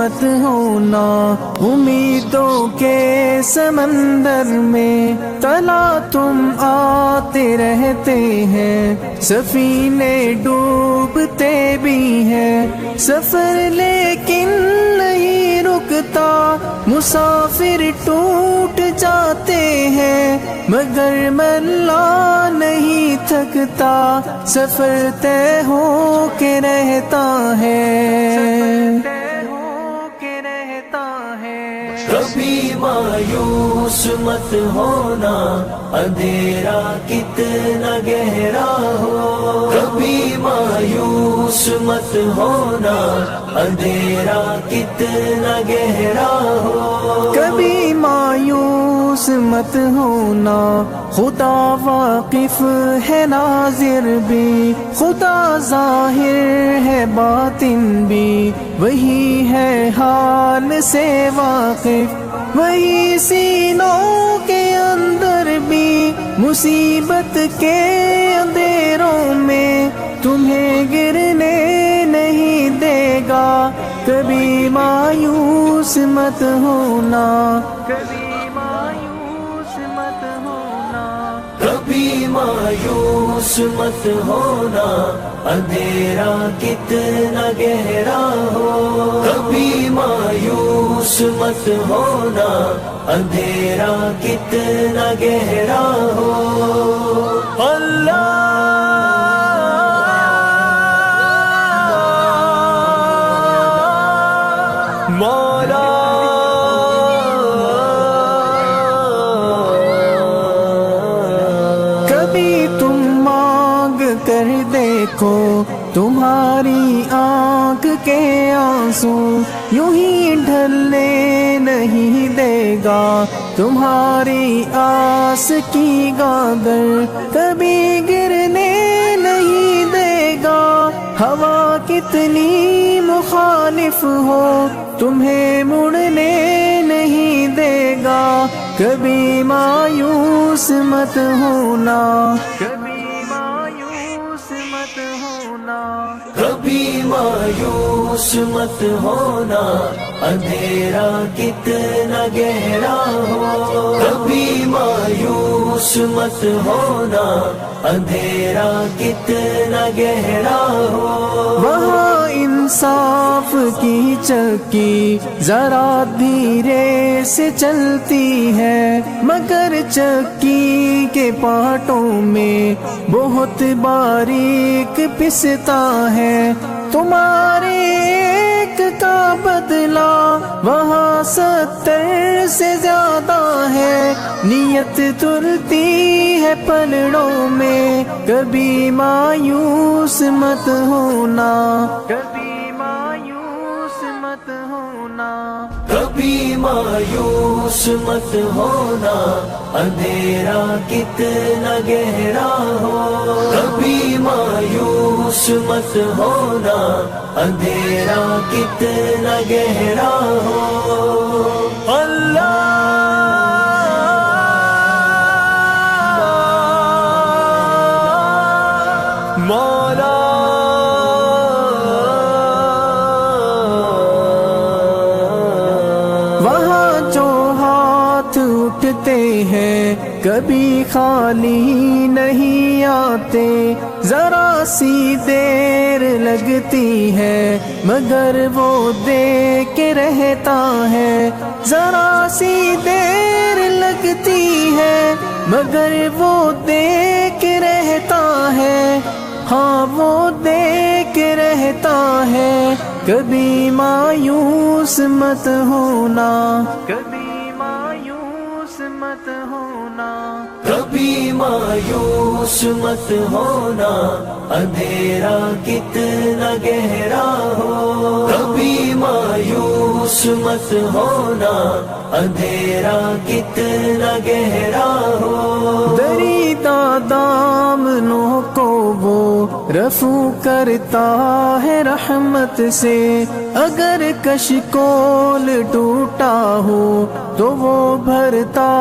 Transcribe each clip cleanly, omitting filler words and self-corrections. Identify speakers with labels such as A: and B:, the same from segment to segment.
A: مت ہونا، امیدوں کے سمندر میں تلا تم آتے رہتے ہیں، سفینے ڈوبتے بھی ہیں، سفر لیکن نہیں رکتا، مسافر ٹوٹ جاتے ہیں، مگر ملا نہیں تھکتا، سفر طے ہو کے رہتا ہے۔
B: کبھی مایوس مت ہونا، اندھیرا کتنا گہرا ہو، کبھی مایوس مت ہونا، اندھیرا کتنا گہرا ہو،
A: کبھی مایوس مت ہونا، خدا واقف ہے ناظر بھی، خدا ظاہر ہے باطن بھی، وہی ہے حال سے واقف، وہی سینوں کے اندر بھی، مصیبت کے اندھیروں میں تمہیں گرنے نہیں دے گا، کبھی مایوس مت ہونا، کبھی مایوس مت ہونا،
B: کبھی مایوس مت ہونا، اندھیرا کتنا گہرا ہو، کبھی مایوس مت ہونا، اندھیرا کتنا گہرا ہو، اللہ مولا
A: کبھی تم مانگ کر دیکھو، تمہاری آنکھ کے آنسو یوں ہی ڈھلنے نہیں دے گا، تمہاری آس کی گاگر کبھی گرنے نہیں دے گا، ہوا کتنی مخالف ہو تمہیں مڑنے نہیں دے گا، کبھی مایوس مت ہونا، کبھی مایوس مت ہونا،
B: کبھی مایوس مت ہونا، اندھیرا کتنا گہرا ہو، کبھی مایوس مت ہونا، اندھیرا کتنا گہرا ہو،
A: وہاں انصاف کی چکی ذرا دھیرے سے چلتی ہے، مگر چکی کے پارٹوں میں بہت باریک پستا ہے، تمہارے ایک کا بدلہ وہاں 70 سے زیادہ ہے، نیت تلتی ہے پلڑوں میں، کبھی مایوس مت ہونا، کبھی مایوس مت ہونا،
B: کبھی مایوس مت ہونا، اندھیرا کتنا گہرا ہو، کبھی مایوس مت ہونا، اندھیرا کتنا گہرا ہو، اللہ مولا
A: وہاں جو ہاتھ اٹھتے ہیں کبھی خالی نہیں آتے، ذرا سی دیر لگتی ہے مگر وہ دے کے رہتا ہے، ذرا سی دیر لگتی ہے مگر وہ دے کے رہتا ہے، ہاں وہ دے کے رہتا ہے، کبھی مایوس مت ہونا، کبھی مایوس مت ہونا،
B: کبھی مایوس مت ہونا، اندھیرا کتنا گہرا ہو، کبھی مایوس مت ہونا، اندھیرا کتنا گہرا ہو،
A: دریدہ دامنوں کو وہ رفو کرتا ہے رحمت سے، اگر کشکول ٹوٹا ہو تو وہ بھرتا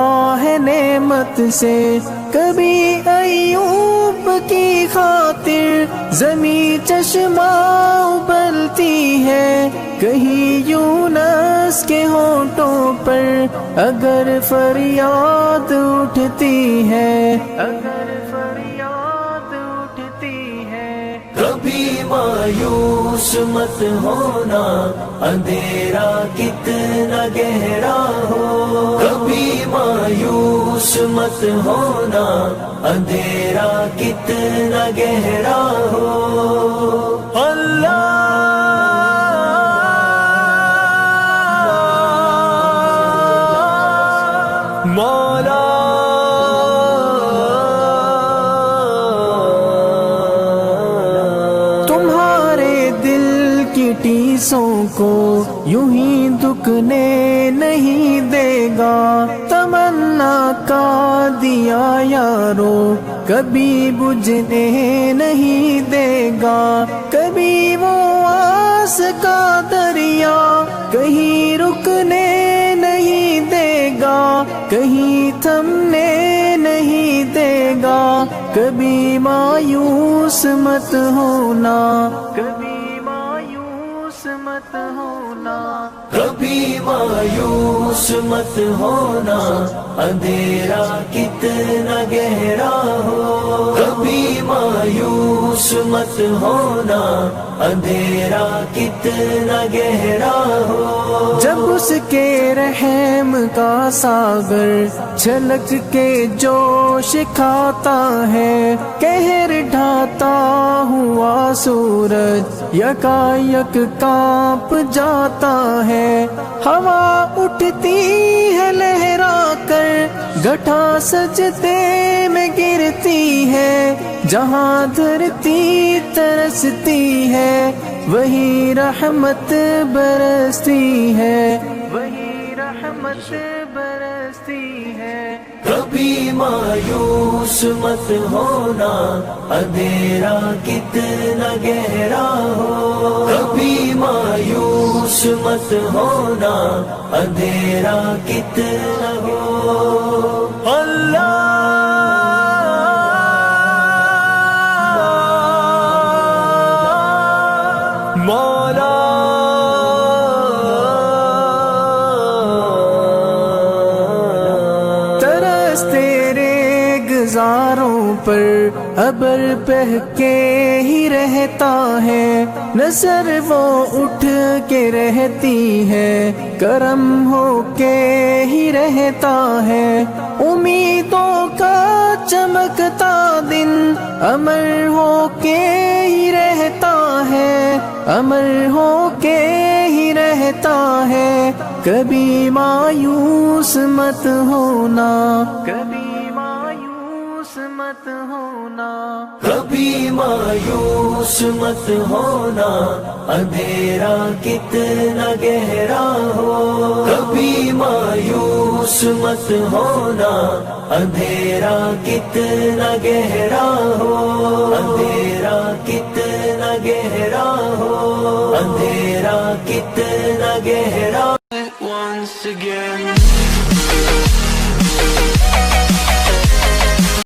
A: ہے نعمت سے، کبھی ایوب کی خاطر زمیں چشمہ ابلتی ہے، کہیں یوں اس کے ہونٹوں پر اگر فریاد اٹھتی ہے، اگر فریاد اٹھتی ہے،
B: کبھی مایوس مت ہونا، اندھیرا کتنا گہرا ہو، کبھی مایوس مت ہونا، اندھیرا کتنا گہرا ہو۔ اللہ مولا
A: تمہارے دل کی ٹیسوں کو یوں ہی دکنے نہیں دے گا، تمنا کا دیا یارو کبھی بجھنے نہیں دے گا، کبھی وہ آس کا دریا کہیں رکنے نہیں دے گا، کہیں تھمنے نہیں دے گا، کبھی مایوس مت ہونا، کبھی مایوس مت ہونا،
B: کبھی مایوس مت ہونا، اندھیرا کتنا گہرا ہو، کبھی مایوس مت ہونا، اندھیرا کتنا گہرا ہو۔
A: جب اس کے رحم کا ساگر چھلک کے جوش کھاتا ہے، قہر ڈھاتا ہوا سورج یکایک کانپ جاتا ہے، ہوا اٹھتی ہے لہرا کر گٹھا سجدے میں گرتی ہے، جہاں دھرتی ترستی ہے وہی رحمت برستی ہے، وہی رحمت برستی ہے۔
B: کبھی مایوس مت ہونا، اندھیرا کتنا گہرا ہو، کبھی مایوس مت ہونا، اندھیرا کتنا ہو۔ اللہ مولا
A: ترس تیرے گزاروں پر ابر بہہ کے ہی رہتا ہے، نظر وہ اٹھ کے رہتی ہے، کرم ہو کے ہی رہتا ہے، امیدوں کا چمکتا دن امر ہو کے ہی رہتا ہے، امر ہو کے ہی رہتا ہے، کبھی مایوس مت ہونا، کبھی مایوس مت ہونا،
B: کبھی مایوس مت ہونا، اندھیرا کتنا گہرا ہو، کبھی مایوس مت ہونا، اندھیرا کتنا گہرا ہو، اندھیرا کتنا گہرا ہو، اندھیرا کتنا گہرا۔ Once again